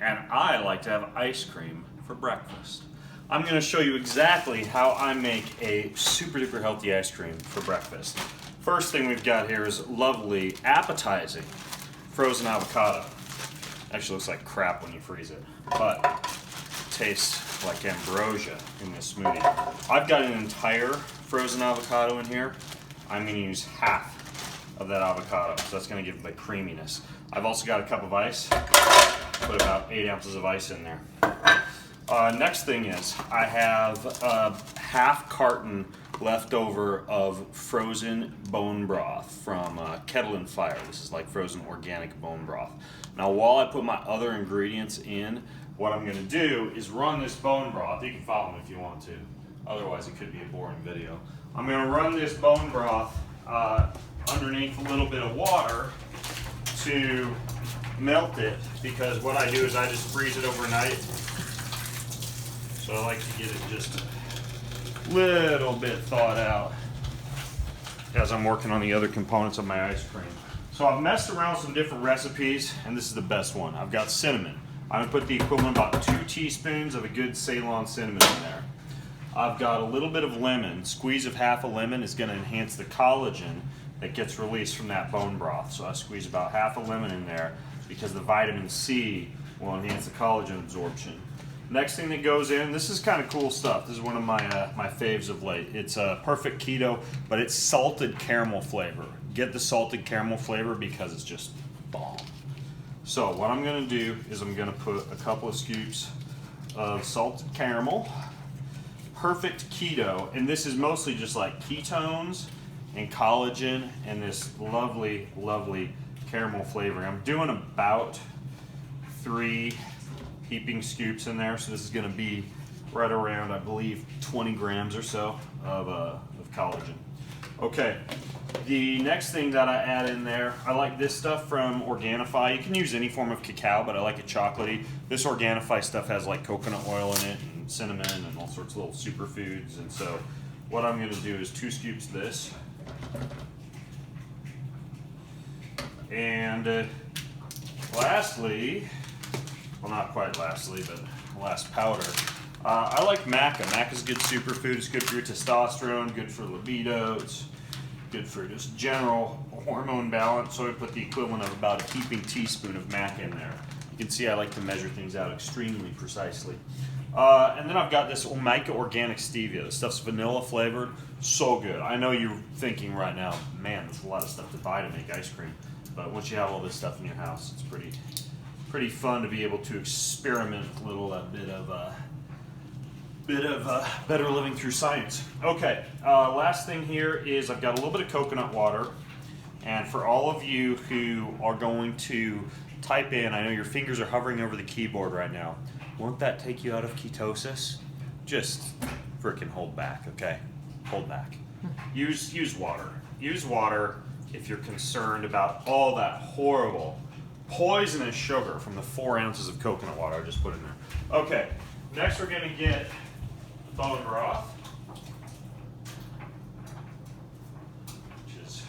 and I like to have ice cream for breakfast. I'm going to show you exactly how I make a super duper healthy ice cream for breakfast. First thing we've got here is lovely, appetizing frozen avocado. Actually looks like crap when you freeze it, but it tastes like ambrosia in this smoothie. I've got an entire frozen avocado in here. I'm going to use half of that avocado, so that's going to give the creaminess. I've also got a cup of ice. Put about 8 ounces of ice in there. Next thing is I have a half carton left over of frozen bone broth from Kettle and Fire. This is like frozen organic bone broth. Now while I put my other ingredients in, what I'm going to do is run this bone broth. You can follow me if you want to, otherwise it could be a boring video. I'm going to run this bone broth underneath a little bit of water to melt it, because what I do is I just freeze it overnight. So I like to get it just a little bit thawed out as I'm working on the other components of my ice cream. So I've messed around with some different recipes, and this is the best one. I've got cinnamon. I'm going to put the equivalent of about 2 teaspoons of a good Ceylon cinnamon in there. I've got a little bit of lemon. Squeeze of half a lemon is going to enhance the collagen that gets released from that bone broth. So I squeeze about half a lemon in there because the vitamin C will enhance the collagen absorption. Next thing that goes in, this is kind of cool stuff. This is one of my my faves of late. It's a perfect keto, but it's salted caramel flavor. Get the salted caramel flavor because it's just bomb. So what I'm going to do is I'm going to put a couple of scoops of salted caramel. Perfect keto, and this is mostly just like ketones and collagen and this lovely, lovely caramel flavor. I'm doing about 3 heaping scoops in there, so this is going to be right around, I believe, 20 grams or so of collagen. Okay, the next thing that I add in there, I like this stuff from Organifi. You can use any form of cacao, but I like it chocolatey. This Organifi stuff has like coconut oil in it and cinnamon and all sorts of little superfoods, and so what I'm going to do is 2 scoops of this. And lastly, well, not quite lastly, but last powder, I like maca. Maca's a good superfood. It's good for your testosterone, good for libido, it's good for just general hormone balance. So I put the equivalent of about a heaping teaspoon of maca in there. You can see I like to measure things out extremely precisely. And then I've got this Omica Organics stevia. This stuff's vanilla flavored, so good. I know you're thinking right now, man, there's a lot of stuff to buy to make ice cream. But once you have all this stuff in your house, it's pretty fun to be able to experiment with a little bit of better living through science. Okay, last thing here is I've got a little bit of coconut water, and for all of you who are going to type in, I know your fingers are hovering over the keyboard right now. Won't that take you out of ketosis? Just frickin' hold back, okay? Hold back. Use water. Use water if you're concerned about all that horrible poisonous sugar from the 4 ounces of coconut water I just put in there. Okay, next we're going to get bone broth, which is,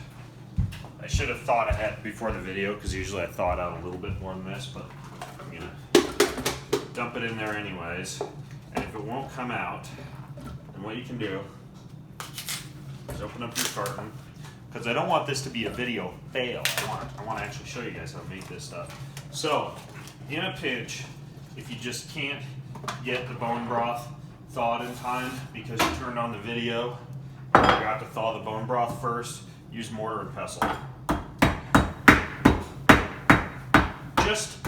I should have thought ahead before the video because usually I thought out a little bit more than this, but I'm going to dump it in there anyways. And if it won't come out, then what you can do is open up your carton, because I don't want this to be a video fail. I want to actually show you guys how to make this stuff. So, in a pinch, if you just can't get the bone broth thawed in time because you turned on the video and you forgot to thaw the bone broth first, use mortar and pestle. Just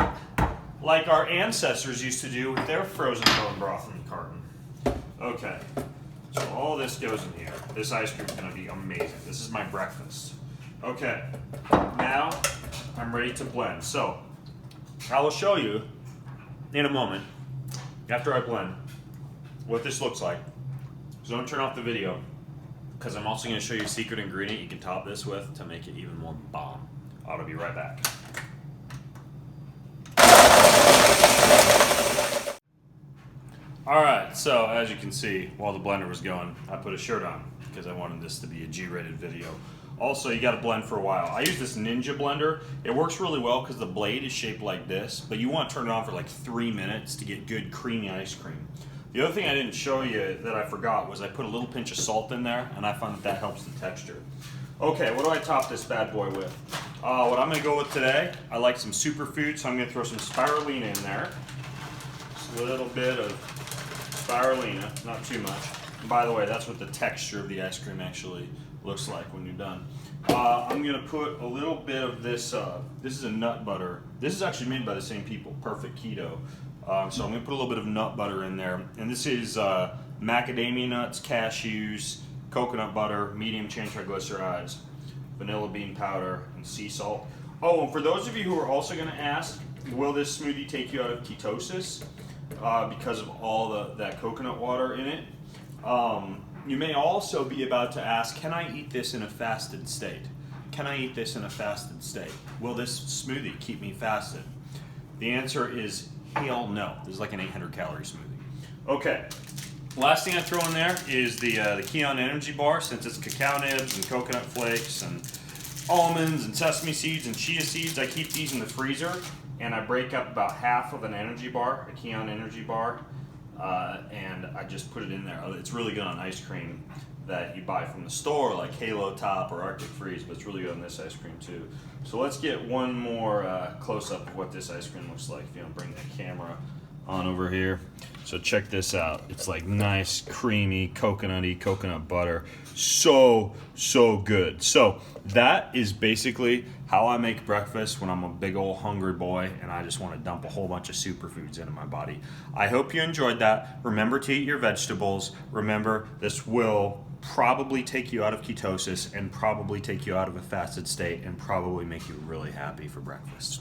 like our ancestors used to do with their frozen bone broth in the carton. Okay. So all this goes in here. This ice cream is going to be amazing. This is my breakfast. Okay, now I'm ready to blend. So I will show you in a moment, after I blend, what this looks like. So don't turn off the video, because I'm also going to show you a secret ingredient you can top this with to make it even more bomb. I'll be right back. Alright, so as you can see, while the blender was going, I put a shirt on because I wanted this to be a G-rated video. Also, you got to blend for a while. I use this Ninja blender. It works really well because the blade is shaped like this, but you want to turn it on for like 3 minutes to get good creamy ice cream. The other thing I didn't show you that I forgot was I put a little pinch of salt in there, and I find that that helps the texture. Okay, what do I top this bad boy with? What I'm going to go with today, I like some superfoods, so I'm going to throw some spirulina in there. Just a little bit of spirulina, not too much. And by the way, that's what the texture of the ice cream actually looks like when you're done. I'm going to put a little bit of this, this is a nut butter. This is actually made by the same people, Perfect Keto. So I'm going to put a little bit of nut butter in there. And this is macadamia nuts, cashews, coconut butter, medium chain triglycerides, vanilla bean powder, and sea salt. Oh, and for those of you who are also going to ask, will this smoothie take you out of ketosis because of all that coconut water in it? You may also be about to ask, can I eat this in a fasted state? Can I eat this in a fasted state? Will this smoothie keep me fasted? The answer is hell no. This is like an 800 calorie smoothie. Okay, last thing I throw in there is the Kion energy bar, since it's cacao nibs and coconut flakes and almonds and sesame seeds and chia seeds. I keep these in the freezer, and I break up about half of an energy bar, a Kion energy bar, and I just put it in there. It's really good on ice cream that you buy from the store, like Halo Top or Arctic Freeze, but it's really good on this ice cream too. So let's get one more close-up of what this ice cream looks like. If you don't bring that camera on over here. So check this out. It's like nice, creamy, coconutty, coconut butter. So good. So that is basically how I make breakfast when I'm a big old hungry boy and I just want to dump a whole bunch of superfoods into my body. I hope you enjoyed that. Remember to eat your vegetables. Remember, this will probably take you out of ketosis and probably take you out of a fasted state and probably make you really happy for breakfast.